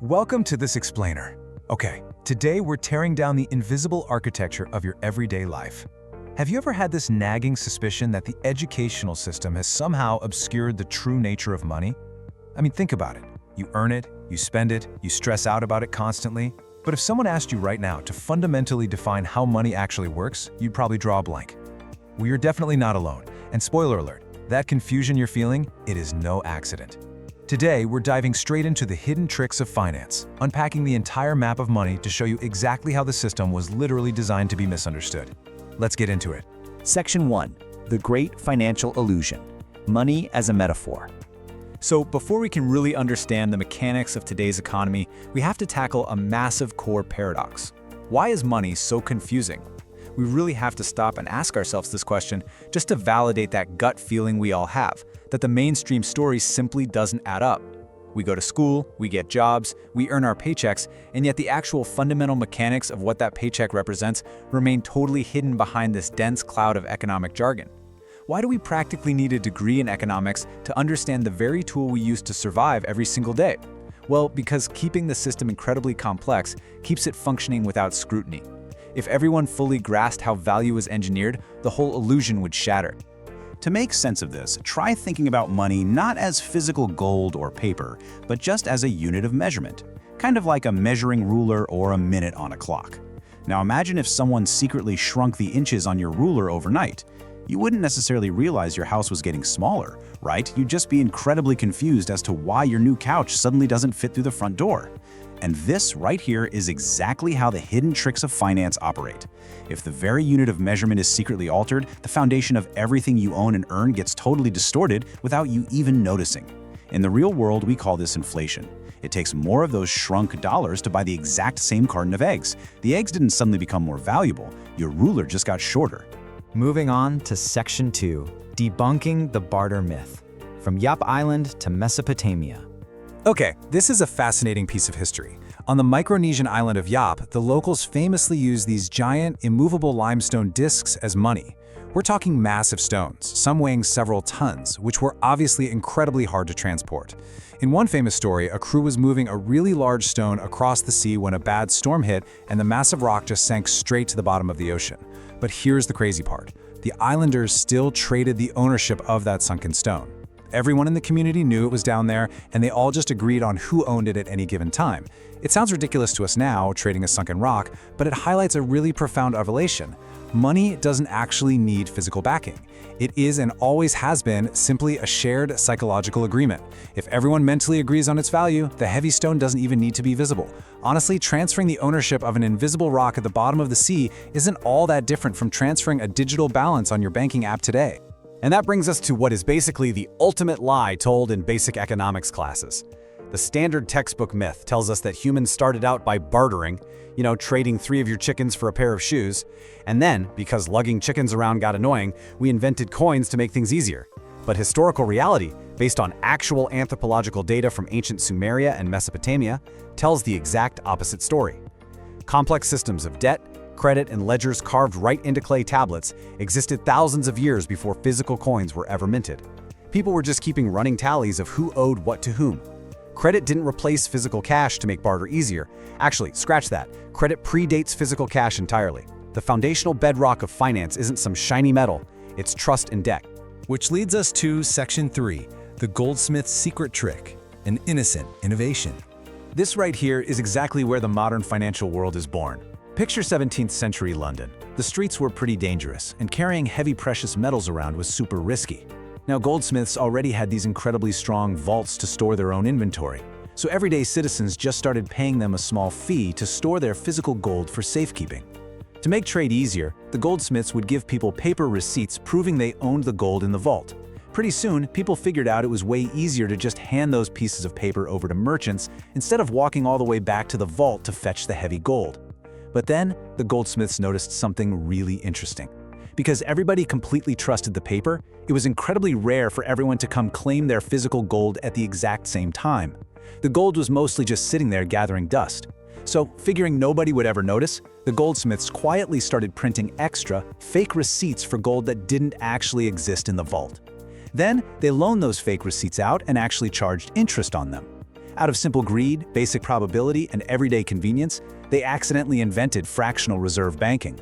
Welcome to this explainer. Okay, today we're tearing down the invisible architecture of your everyday life. Have you ever had this nagging suspicion that the educational system has somehow obscured the true nature of money? I mean, think about it. You earn it, you spend it, you stress out about it constantly. But if someone asked you right now to fundamentally define how money actually works, you'd probably draw a blank. Well, you're definitely not alone. And spoiler alert, that confusion you're feeling, it is no accident. Today, we're diving straight into the hidden tricks of finance, unpacking the entire map of money to show you exactly how the system was literally designed to be misunderstood. Let's get into it. Section 1. The Great Financial Illusion. Money as a Metaphor. So before we can really understand the mechanics of today's economy, we have to tackle a massive core paradox. Why is money so confusing? We really have to stop and ask ourselves this question just to validate that gut feeling we all have, that the mainstream story simply doesn't add up. We go to school, we get jobs, we earn our paychecks, and yet the actual fundamental mechanics of what that paycheck represents remain totally hidden behind this dense cloud of economic jargon. Why do we practically need a degree in economics to understand the very tool we use to survive every single day? Well, because keeping the system incredibly complex keeps it functioning without scrutiny. If everyone fully grasped how value is engineered, the whole illusion would shatter. To make sense of this, try thinking about money not as physical gold or paper, but just as a unit of measurement, kind of like a measuring ruler or a minute on a clock. Now imagine if someone secretly shrunk the inches on your ruler overnight. You wouldn't necessarily realize your house was getting smaller, right? You'd just be incredibly confused as to why your new couch suddenly doesn't fit through the front door. And this right here is exactly how the hidden tricks of finance operate. If the very unit of measurement is secretly altered, the foundation of everything you own and earn gets totally distorted without you even noticing. In the real world, we call this inflation. It takes more of those shrunk dollars to buy the exact same carton of eggs. The eggs didn't suddenly become more valuable. Your ruler just got shorter. Moving on to Section 2. Debunking the Barter Myth. From Yap Island to Mesopotamia. Okay, this is a fascinating piece of history. On the Micronesian island of Yap, the locals famously used these giant, immovable limestone discs as money. We're talking massive stones, some weighing several tons, which were obviously incredibly hard to transport. In one famous story, a crew was moving a really large stone across the sea when a bad storm hit and the massive rock just sank straight to the bottom of the ocean. But here's the crazy part. The islanders still traded the ownership of that sunken stone. Everyone in the community knew it was down there, and they all just agreed on who owned it at any given time. It sounds ridiculous to us now, trading a sunken rock, but it highlights a really profound revelation. Money doesn't actually need physical backing. It is and always has been simply a shared psychological agreement. If everyone mentally agrees on its value, the heavy stone doesn't even need to be visible. Honestly, transferring the ownership of an invisible rock at the bottom of the sea isn't all that different from transferring a digital balance on your banking app today. And that brings us to what is basically the ultimate lie told in basic economics classes. The standard textbook myth tells us that humans started out by bartering, trading 3 of your chickens for a pair of shoes, and then, because lugging chickens around got annoying, we invented coins to make things easier. But historical reality, based on actual anthropological data from ancient Sumeria and Mesopotamia, tells the exact opposite story. Complex systems of debt, credit, and ledgers carved right into clay tablets existed thousands of years before physical coins were ever minted. People were just keeping running tallies of who owed what to whom. Credit didn't replace physical cash to make barter easier. Actually, scratch that. Credit predates physical cash entirely. The foundational bedrock of finance isn't some shiny metal, it's trust and debt. Which leads us to Section 3, the Goldsmiths' secret trick, an innocent innovation. This right here is exactly where the modern financial world is born. Picture 17th century London. The streets were pretty dangerous, and carrying heavy precious metals around was super risky. Now, goldsmiths already had these incredibly strong vaults to store their own inventory, so everyday citizens just started paying them a small fee to store their physical gold for safekeeping. To make trade easier, the goldsmiths would give people paper receipts proving they owned the gold in the vault. Pretty soon, people figured out it was way easier to just hand those pieces of paper over to merchants instead of walking all the way back to the vault to fetch the heavy gold. But then, the goldsmiths noticed something really interesting. Because everybody completely trusted the paper, it was incredibly rare for everyone to come claim their physical gold at the exact same time. The gold was mostly just sitting there gathering dust. So, figuring nobody would ever notice, the goldsmiths quietly started printing extra, fake receipts for gold that didn't actually exist in the vault. Then, they loaned those fake receipts out and actually charged interest on them. Out of simple greed, basic probability, and everyday convenience, they accidentally invented fractional reserve banking.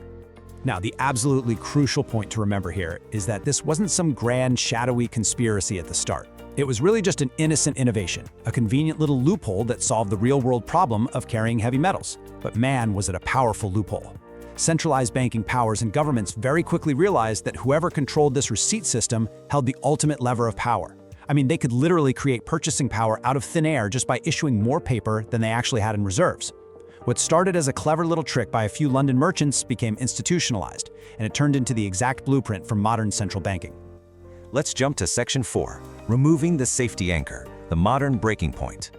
Now, the absolutely crucial point to remember here is that this wasn't some grand, shadowy conspiracy at the start. It was really just an innocent innovation, a convenient little loophole that solved the real-world problem of carrying heavy metals. But man, was it a powerful loophole. Centralized banking powers and governments very quickly realized that whoever controlled this receipt system held the ultimate lever of power. I mean, they could literally create purchasing power out of thin air just by issuing more paper than they actually had in reserves. What started as a clever little trick by a few London merchants became institutionalized, and it turned into the exact blueprint for modern central banking. Let's jump to Section 4, removing the safety anchor, the modern breaking point.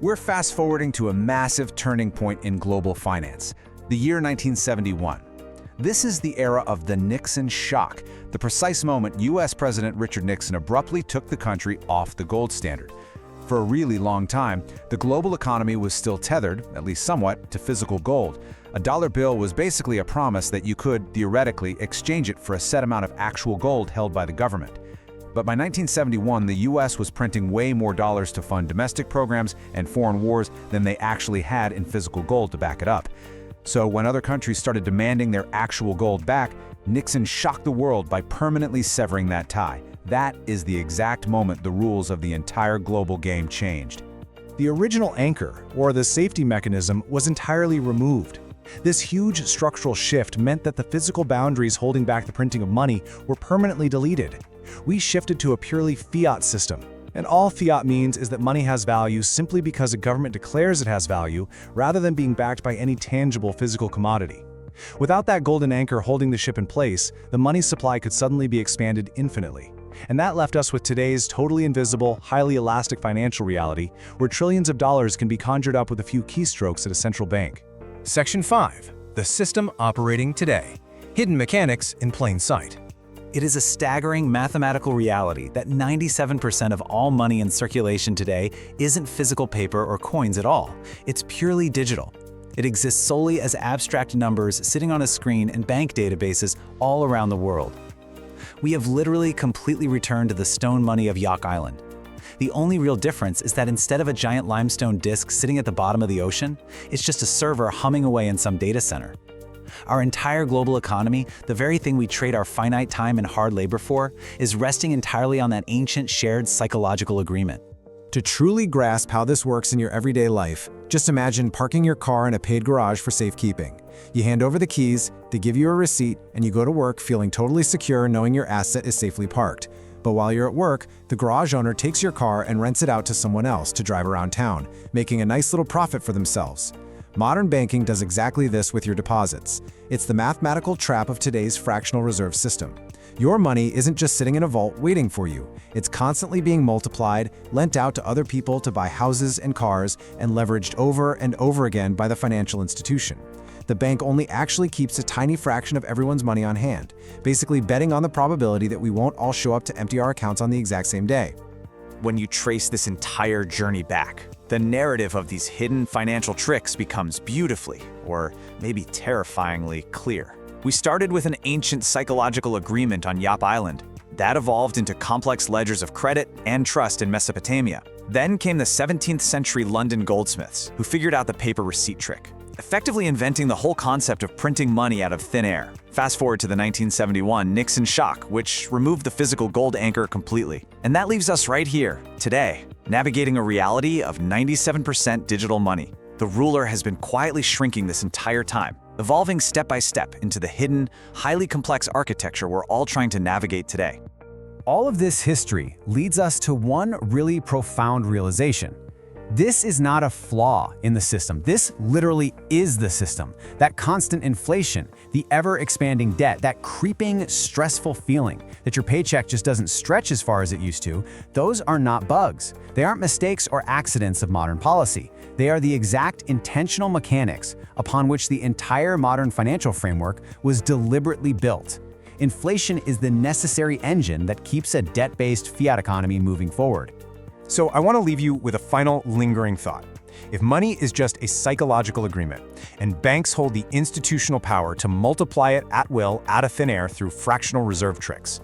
We're fast-forwarding to a massive turning point in global finance, the year 1971. This is the era of the Nixon Shock, the precise moment U.S. President Richard Nixon abruptly took the country off the gold standard. For a really long time, the global economy was still tethered, at least somewhat, to physical gold. A dollar bill was basically a promise that you could, theoretically, exchange it for a set amount of actual gold held by the government. But by 1971, the U.S. was printing way more dollars to fund domestic programs and foreign wars than they actually had in physical gold to back it up. So when other countries started demanding their actual gold back, Nixon shocked the world by permanently severing that tie. That is the exact moment the rules of the entire global game changed. The original anchor, or the safety mechanism, was entirely removed. This huge structural shift meant that the physical boundaries holding back the printing of money were permanently deleted. We shifted to a purely fiat system. And all fiat means is that money has value simply because a government declares it has value, rather than being backed by any tangible physical commodity. Without that golden anchor holding the ship in place, the money supply could suddenly be expanded infinitely. And that left us with today's totally invisible, highly elastic financial reality, where trillions of dollars can be conjured up with a few keystrokes at a central bank. Section 5, the system operating today. Hidden mechanics in plain sight. It is a staggering mathematical reality that 97% of all money in circulation today isn't physical paper or coins at all. It's purely digital. It exists solely as abstract numbers sitting on a screen in bank databases all around the world. We have literally completely returned to the stone money of Yap Island. The only real difference is that instead of a giant limestone disk sitting at the bottom of the ocean, it's just a server humming away in some data center. Our entire global economy, the very thing we trade our finite time and hard labor for, is resting entirely on that ancient shared psychological agreement. To truly grasp how this works in your everyday life, just imagine parking your car in a paid garage for safekeeping. You hand over the keys, they give you a receipt, and you go to work feeling totally secure knowing your asset is safely parked. But while you're at work, the garage owner takes your car and rents it out to someone else to drive around town, making a nice little profit for themselves. Modern banking does exactly this with your deposits. It's the mathematical trap of today's fractional reserve system. Your money isn't just sitting in a vault waiting for you. It's constantly being multiplied, lent out to other people to buy houses and cars, and leveraged over and over again by the financial institution. The bank only actually keeps a tiny fraction of everyone's money on hand, basically betting on the probability that we won't all show up to empty our accounts on the exact same day. When you trace this entire journey back, the narrative of these hidden financial tricks becomes beautifully, or maybe terrifyingly, clear. We started with an ancient psychological agreement on Yap Island. That evolved into complex ledgers of credit and trust in Mesopotamia. Then came the 17th century London Goldsmiths, who figured out the paper receipt trick, effectively inventing the whole concept of printing money out of thin air. Fast forward to the 1971 Nixon Shock, which removed the physical gold anchor completely. And that leaves us right here, today, navigating a reality of 97% digital money. The ruler has been quietly shrinking this entire time, evolving step by step into the hidden, highly complex architecture we're all trying to navigate today. All of this history leads us to one really profound realization. This is not a flaw in the system. This literally is the system. That constant inflation, the ever-expanding debt, that creeping, stressful feeling that your paycheck just doesn't stretch as far as it used to, those are not bugs. They aren't mistakes or accidents of modern policy. They are the exact intentional mechanics upon which the entire modern financial framework was deliberately built. Inflation is the necessary engine that keeps a debt-based fiat economy moving forward. So I want to leave you with a final lingering thought. If money is just a psychological agreement, and banks hold the institutional power to multiply it at will out of thin air through fractional reserve tricks,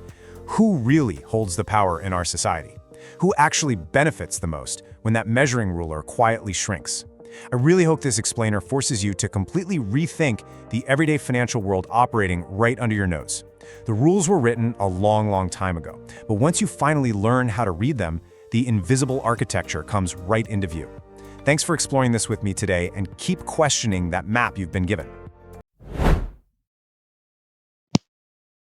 who really holds the power in our society? Who actually benefits the most when that measuring ruler quietly shrinks. I really hope this explainer forces you to completely rethink the everyday financial world operating right under your nose. The rules were written a long time ago, but once you finally learn how to read them, the invisible architecture comes right into view. Thanks for exploring this with me today, and keep questioning that map you've been given.